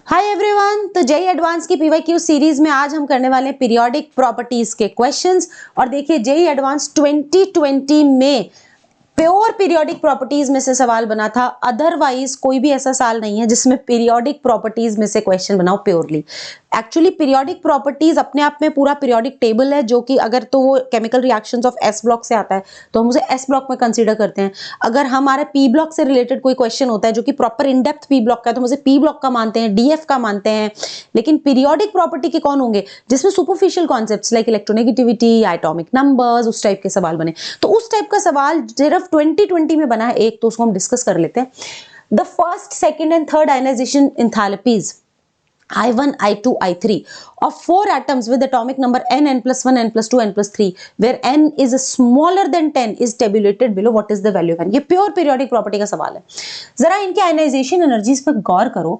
Hi everyone, तो JEE advance की PYQ series में आज हम करने वाले हैं पीरियोडिक प्रॉपर्टीज के क्वेश्चंस। और देखिए जेई एडवांस 2020 में प्योर पीरियोडिक प्रॉपर्टीज में से सवाल बना था। अदरवाइज कोई भी ऐसा साल नहीं है जिसमें पीरियोडिक प्रॉपर्टीज में से क्वेश्चन बनाओ प्योरली। एक्चुअली पीरियोडिक प्रॉपर्टीज अपने आप में पूरा पीरियोडिक टेबल है, जो कि अगर तो वो chemical reactions of S block से आता है तो हम उसे एस ब्लॉक में कंसीडर करते हैं। अगर हमारे पी ब्लॉक से रिलेटेड कोई क्वेश्चन होता है जो कि proper in depth P block का है तो हम उसे पी ब्लॉक का मानते हैं, डीएफ का मानते हैं। लेकिन पीरियोडिक प्रॉपर्टी के कौन होंगे जिसमें superficial concepts like electronegativity, atomic numbers, उस टाइप के सवाल बने। तो उस टाइप का सवाल सिर्फ 2020 में बना है एक, तो उसको हम डिस्कस कर लेते हैं। The first, second and third ionisation enthalpies I1, I2, I3 of 4 atoms with atomic number n, n+1, n+2, n+3 where n is smaller than 10 is tabulated below. What is the value of n? ये pure periodic property का सवाल है। जरा इनके ionization energies पर गौर करो।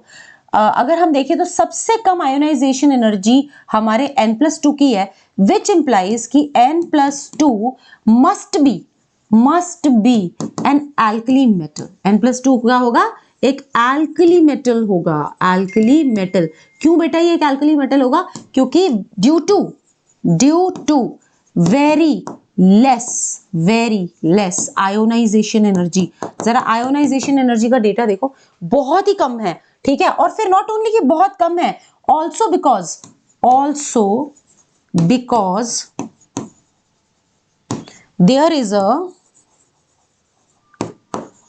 अगर हम देखें तो सबसे कम आयोनाइजेशन एनर्जी हमारे n+2 की है, विच इंप्लाइज कि n+2 must be an alkali metal. n+2 क्या होगा? एक एल्कली मेटल होगा। एल्कली मेटल क्यों बेटा ये एक एल्कली मेटल होगा? क्योंकि due to very less ionisation energy. जरा आयोनाइजेशन एनर्जी का डेटा देखो, बहुत ही कम है। ठीक है, और फिर नॉट ओनली कि बहुत कम है, also because there is a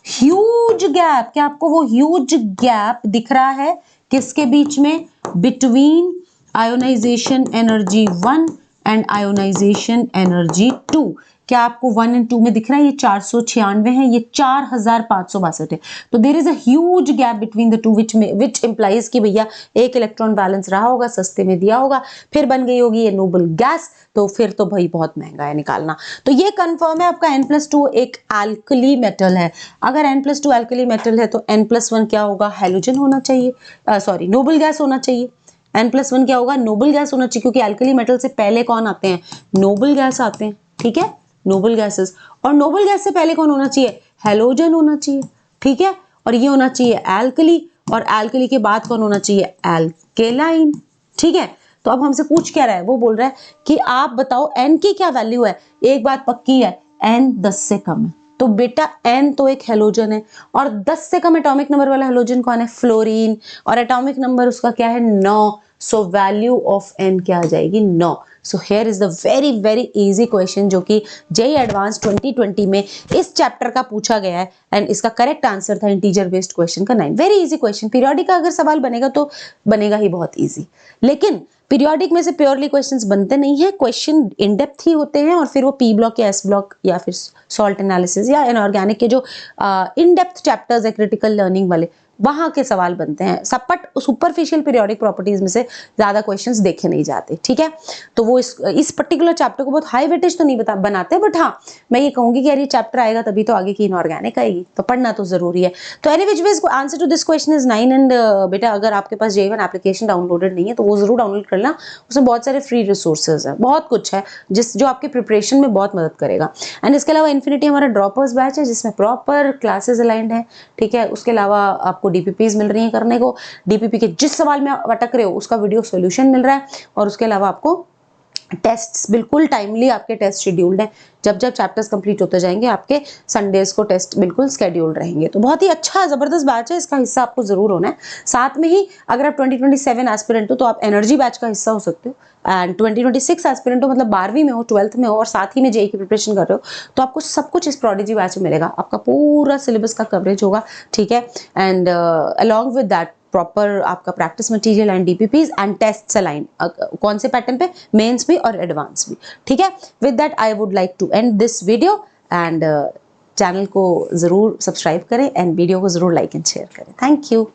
huge gap. क्या आपको वो ह्यूज गैप दिख रहा है? किसके बीच में? Between ionisation energy 1 and ionisation energy 2। क्या आपको 1 एंड 2 में दिख रहा है? ये 496 है, ये 4562 है। तो there is a huge gap between the two which implies कि भैया एक इलेक्ट्रॉन बैलेंस रहा होगा, सस्ते में दिया होगा, फिर बन गई होगी ये नोबल गैस, तो फिर तो भाई बहुत महंगा है निकालना। तो ये कंफर्म है आपका n+2 एक एल्कली मेटल है। अगर n+2 एल्कली मेटल है तो n+1 क्या होगा? हैलोजन होना चाहिए, सॉरी नोबल गैस होना चाहिए। n+1 क्या होगा? नोबल गैस होना चाहिए, क्योंकि एल्कली मेटल से पहले कौन आते हैं? नोबल गैस आते हैं। ठीक है, नोबल गैसेस। और नोबल गैस से पहले कौन होना चाहिए? हैलोजन होना चाहिए। ठीक है, और ये होना चाहिए एल्कली, और एल्कली के बाद कौन होना चाहिए? एल्केलाइन। ठीक है, तो अब हमसे पूछ क्या रहा है? वो बोल रहा है कि आप बताओ n की क्या वैल्यू है। एक बात पक्की है, n 10 से कम है। तो बेटा n तो एक हेलोजन है, और 10 से कम एटॉमिक नंबर वाला हेलोजन कौन है? फ्लोरीन, और एटॉमिक नंबर उसका क्या है? 9। सो वैल्यू ऑफ n क्या आ जाएगी? 9। So here is the very easy question जो कि जेई एडवांस 2020 में इस चैप्टर का पूछा गया है, एंड इसका करेक्ट आंसर था इंटीजर बेस्ड क्वेश्चन का 9। Very easy question. पीरियोडिक का अगर सवाल बनेगा तो बनेगा ही बहुत इजी, लेकिन पीरियोडिक में से प्योरली क्वेश्चंस बनते नहीं है। क्वेश्चन इन डेप्थ ही होते हैं, और फिर वो पी ब्लॉक या एस ब्लॉक या फिर सॉल्ट एनालिसिस या इनऑर्गेनिक के जो इन डेप्थ चैप्टर्स है क्रिटिकल लर्निंग वाले, वहां के सवाल बनते हैं। सपट सुपरफिशियल पीरियोडिक प्रॉपर्टीज में से ज्यादा क्वेश्चंस देखे नहीं जाते। ठीक है, तो वो इस पर्टिकुलर चैप्टर को बहुत हाई वेटेज तो नहीं बनाते, बट हाँ मैं ये कहूंगी कि यार ये चैप्टर आएगा तभी तो आगे की इनऑर्गेनिक आएगी, तो पढ़ना तो जरूरी है। तो any which ways answer to this question is 9। And बेटा अगर आपके पास J1 एप्लीकेशन डाउनलोडेड नहीं है तो वो जरूर डाउनलोड कर लेना। उसमें बहुत सारे फ्री रिसोर्सेज है, बहुत कुछ है जो आपके प्रिपरेशन में बहुत मदद करेगा। एंड इसके अलावा इन्फिनिटी हमारा ड्रॉपर्स बैच है जिसमें प्रॉपर क्लासेस अलाइंड है। ठीक है, उसके अलावा आपको डीपीपीज मिल रही है करने को। डीपीपी के जिस सवाल में अटक रहे हो उसका वीडियो सॉल्यूशन मिल रहा है, और उसके अलावा आपको टेस्ट्स बिल्कुल टाइमली आपके टेस्ट शेड्यूल्ड हैं। जब चैप्टर्स कंप्लीट होते जाएंगे आपके संडेज को टेस्ट बिल्कुल स्केड्यूल्ड रहेंगे। तो बहुत ही अच्छा जबरदस्त बैच है, इसका हिस्सा आपको जरूर होना है। साथ में ही अगर आप 2027 एस्पिरेंट हो तो आप एनर्जी बैच का हिस्सा हो सकते हो, एंड 2026 एस्पिरेंट हो मतलब 12वीं में हो, 12th में हो, और साथ ही में जेई की प्रिपरेशन कर रहे हो, तो आपको सब कुछ इस प्रोडिजी बैच में मिलेगा। आपका पूरा सिलेबस का कवरेज होगा। ठीक है, and along with that proper आपका practice material and DPPs and tests align, कौन से पैटर्न पे? मेंस भी और एडवांस भी। ठीक है, with that I would like to end this video, and channel को जरूर सब्सक्राइब करें एंड वीडियो को जरूर लाइक एंड शेयर करें। Thank you.